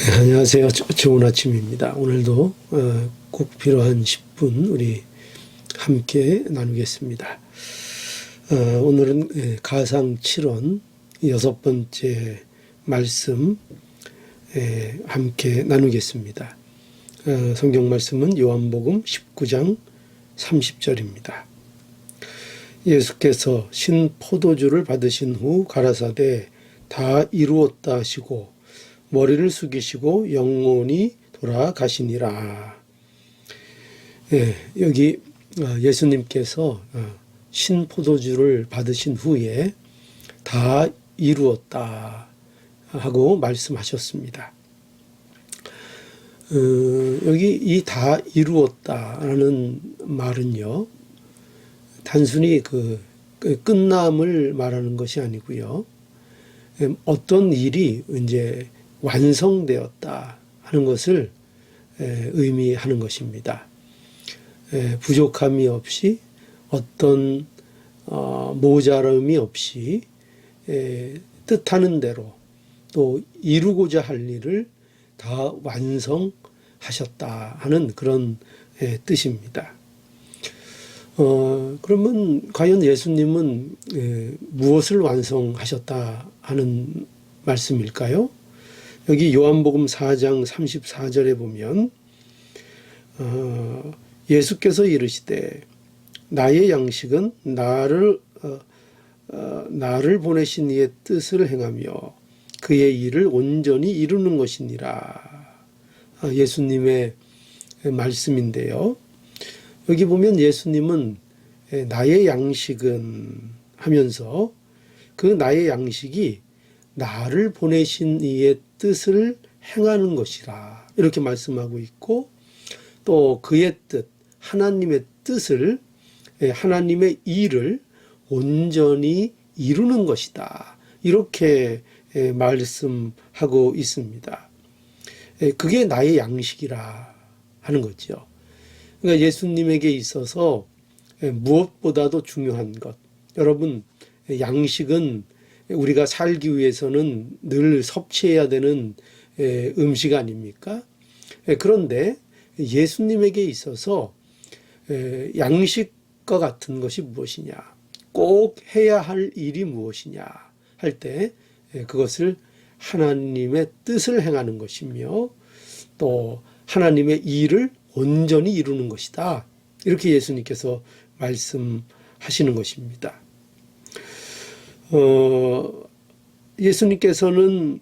안녕하세요. 좋은 아침입니다. 오늘도 꼭 필요한 10분 우리 함께 나누겠습니다. 오늘은 가상 7원 6번째 말씀 함께 나누겠습니다. 성경 말씀은 요한복음 19장 30절입니다. 예수께서 신 포도주를 받으신 후 가라사대 다 이루었다 하시고 머리를 숙이시고 영원히 돌아가시니라. 여기 예수님께서 신 포도주를 받으신 후에 다 이루었다 하고 말씀하셨습니다. 여기 이 다 이루었다라는 말은요, 단순히 그 끝남을 말하는 것이 아니고요, 어떤 일이 이제 완성되었다 하는 것을 의미하는 것입니다. 부족함이 없이 어떤 모자람이 없이 뜻하는 대로 또 이루고자 할 일을 다 완성하셨다 하는 그런 뜻입니다. 그러면 과연 예수님은 무엇을 완성하셨다 하는 말씀일까요? 여기 요한복음 4장 34절에 보면 예수께서 이르시되 나의 양식은 나를 보내신 이의 뜻을 행하며 그의 일을 온전히 이루는 것이니라. 예수님의 말씀인데요. 여기 보면 예수님은 나의 양식은 하면서 그 나의 양식이 나를 보내신 이의 뜻을 행하는 것이라 이렇게 말씀하고 있고, 또 그의 뜻, 하나님의 뜻을, 하나님의 일을 온전히 이루는 것이다 이렇게 말씀하고 있습니다. 그게 나의 양식이라 하는 거죠. 그러니까 예수님에게 있어서 무엇보다도 중요한 것, 여러분, 양식은 우리가 살기 위해서는 늘 섭취해야 되는 음식 아닙니까? 그런데 예수님에게 있어서 양식과 같은 것이 무엇이냐, 꼭 해야 할 일이 무엇이냐 할 때 그것을 하나님의 뜻을 행하는 것이며 또 하나님의 일을 온전히 이루는 것이다 이렇게 예수님께서 말씀하시는 것입니다. 예수님께서는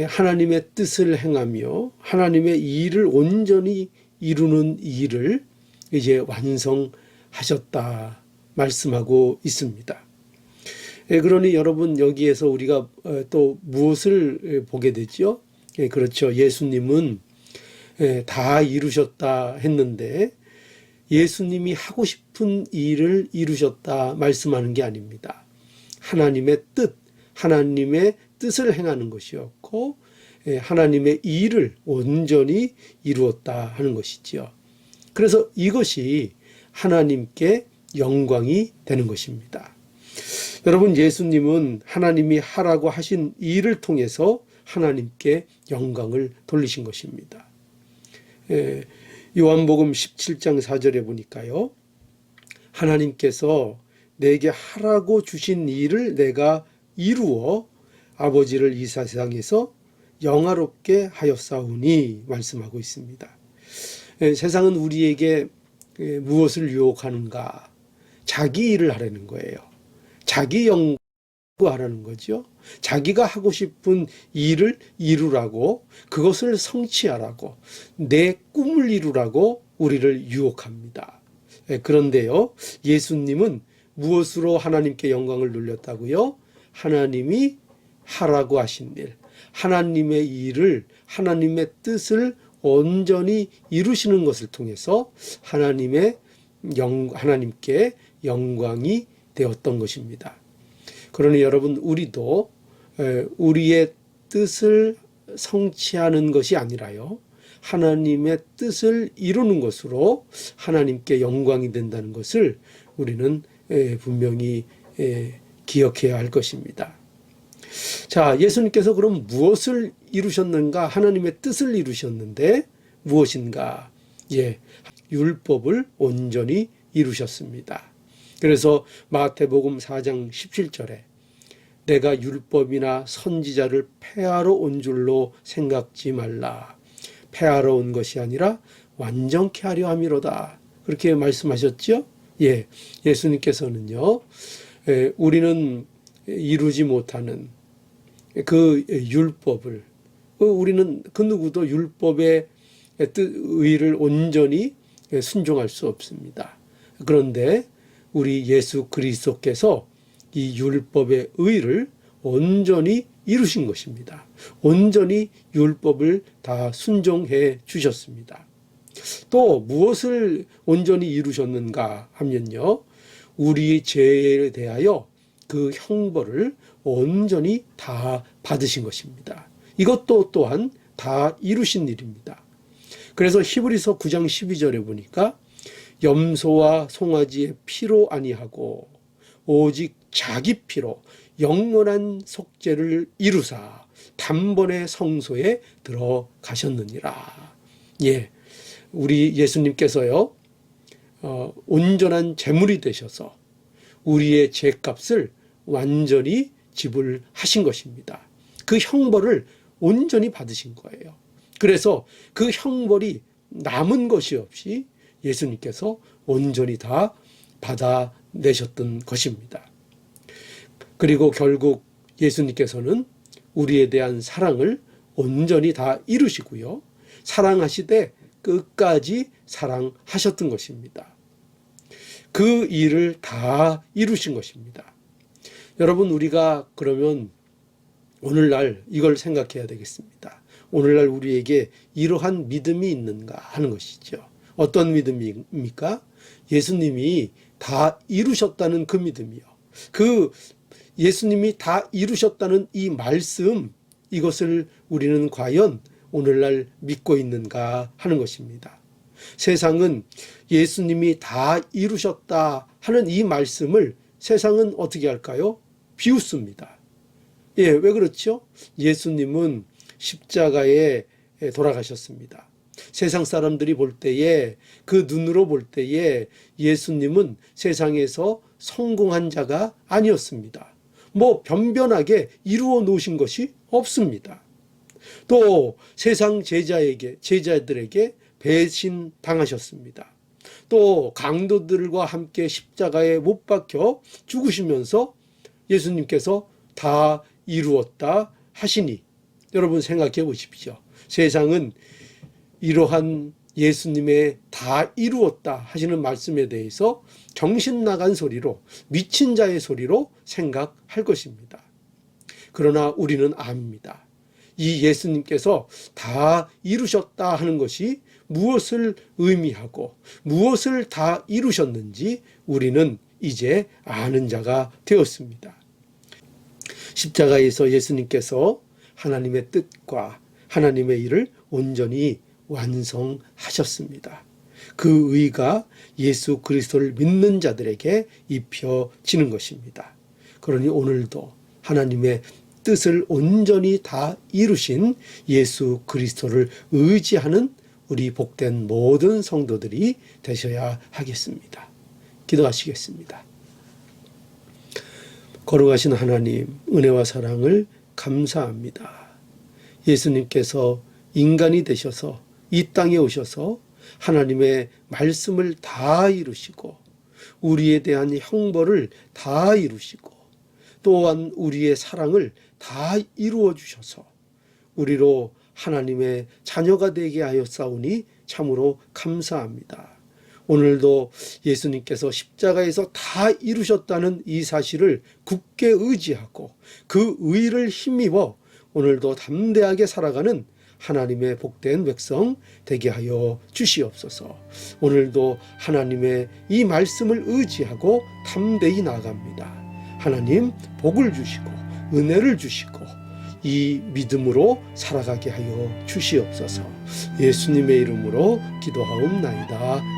하나님의 뜻을 행하며 하나님의 일을 온전히 이루는 일을 이제 완성하셨다 말씀하고 있습니다. 그러니 여러분, 여기에서 우리가 또 무엇을 보게 되죠? 그렇죠. 예수님은 다 이루셨다 했는데 예수님이 하고 싶은 일을 이루셨다 말씀하는 게 아닙니다. 하나님의 뜻, 하나님의 뜻을 행하는 것이었고 하나님의 일을 온전히 이루었다 하는 것이죠. 그래서 이것이 하나님께 영광이 되는 것입니다. 여러분, 예수님은 하나님이 하라고 하신 일을 통해서 하나님께 영광을 돌리신 것입니다. 요한복음 17장 4절에 보니까요, 하나님께서 내게 하라고 주신 일을 내가 이루어 아버지를 이 세상에서 영화롭게 하였사오니 말씀하고 있습니다. 세상은 우리에게 무엇을 유혹하는가? 자기 일을 하라는 거예요. 자기 영광을 하라는 거죠. 자기가 하고 싶은 일을 이루라고, 그것을 성취하라고, 내 꿈을 이루라고 우리를 유혹합니다. 그런데요, 예수님은 무엇으로 하나님께 영광을 돌렸다고요? 하나님이 하라고 하신 일, 하나님의 일을, 하나님의 뜻을 온전히 이루시는 것을 통해서 하나님께 영광이 되었던 것입니다. 그러니 여러분, 우리도 우리의 뜻을 성취하는 것이 아니라요, 하나님의 뜻을 이루는 것으로 하나님께 영광이 된다는 것을 우리는 분명히 기억해야 할 것입니다. 자, 예수님께서 그럼 무엇을 이루셨는가? 하나님의 뜻을 이루셨는데 무엇인가? 예, 율법을 온전히 이루셨습니다. 그래서 마태복음 4장 17절에 내가 율법이나 선지자를 폐하러 온 줄로 생각지 말라. 폐하러 온 것이 아니라 완전케 하려 함이로다. 그렇게 말씀하셨죠? 예, 예수님께서는요, 우리는 이루지 못하는 그 율법을, 우리는 그 누구도 율법의 의를 온전히 순종할 수 없습니다. 그런데 우리 예수 그리스도께서 이 율법의 의를 온전히 이루신 것입니다. 온전히 율법을 다 순종해 주셨습니다. 또 무엇을 온전히 이루셨는가 하면요, 우리 죄에 대하여 그 형벌을 온전히 다 받으신 것입니다. 이것도 또한 다 이루신 일입니다. 그래서 히브리서 9장 12절에 보니까 염소와 송아지의 피로 아니하고 오직 자기 피로 영원한 속죄를 이루사 단번에 성소에 들어가셨느니라. 예, 우리 예수님께서요, 온전한 제물이 되셔서 우리의 죄값을 완전히 지불하신 것입니다. 그 형벌을 온전히 받으신 거예요. 그래서 그 형벌이 남은 것이 없이 예수님께서 온전히 다 받아내셨던 것입니다. 그리고 결국 예수님께서는 우리에 대한 사랑을 온전히 다 이루시고요, 사랑하시되 끝까지 사랑하셨던 것입니다. 그 일을 다 이루신 것입니다. 여러분, 우리가 그러면 오늘날 이걸 생각해야 되겠습니다. 오늘날 우리에게 이러한 믿음이 있는가 하는 것이죠. 어떤 믿음입니까? 예수님이 다 이루셨다는 그 믿음이요. 그 예수님이 다 이루셨다는 이 말씀, 이것을 우리는 과연 오늘날 믿고 있는가 하는 것입니다. 세상은 예수님이 다 이루셨다 하는 이 말씀을 세상은 어떻게 할까요? 비웃습니다. 예, 왜 그렇죠? 예수님은 십자가에 돌아가셨습니다. 세상 사람들이 볼 때에, 그 눈으로 볼 때에 예수님은 세상에서 성공한 자가 아니었습니다. 뭐 변변하게 이루어 놓으신 것이 없습니다. 또 세상 제자들에게 배신 당하셨습니다. 또 강도들과 함께 십자가에 못 박혀 죽으시면서 예수님께서 다 이루었다 하시니, 여러분 생각해 보십시오. 세상은 이러한 예수님의 다 이루었다 하시는 말씀에 대해서 정신 나간 소리로, 미친 자의 소리로 생각할 것입니다. 그러나 우리는 압니다. 이 예수님께서 다 이루셨다 하는 것이 무엇을 의미하고 무엇을 다 이루셨는지 우리는 이제 아는 자가 되었습니다. 십자가에서 예수님께서 하나님의 뜻과 하나님의 일을 온전히 완성하셨습니다. 그 의가 예수 그리스도를 믿는 자들에게 입혀지는 것입니다. 그러니 오늘도 하나님의 뜻을 온전히 다 이루신 예수 그리스도를 의지하는 우리 복된 모든 성도들이 되셔야 하겠습니다. 기도하시겠습니다. 거룩하신 하나님, 은혜와 사랑을 감사합니다. 예수님께서 인간이 되셔서 이 땅에 오셔서 하나님의 말씀을 다 이루시고 우리에 대한 형벌을 다 이루시고 또한 우리의 사랑을 다 이루어 주셔서 우리로 하나님의 자녀가 되게 하였사오니 참으로 감사합니다. 오늘도 예수님께서 십자가에서 다 이루셨다는 이 사실을 굳게 의지하고 그 의를 힘입어 오늘도 담대하게 살아가는 하나님의 복된 백성 되게 하여 주시옵소서. 오늘도 하나님의 이 말씀을 의지하고 담대히 나아갑니다. 하나님 복을 주시고 은혜를 주시고 이 믿음으로 살아가게 하여 주시옵소서. 예수님의 이름으로 기도하옵나이다.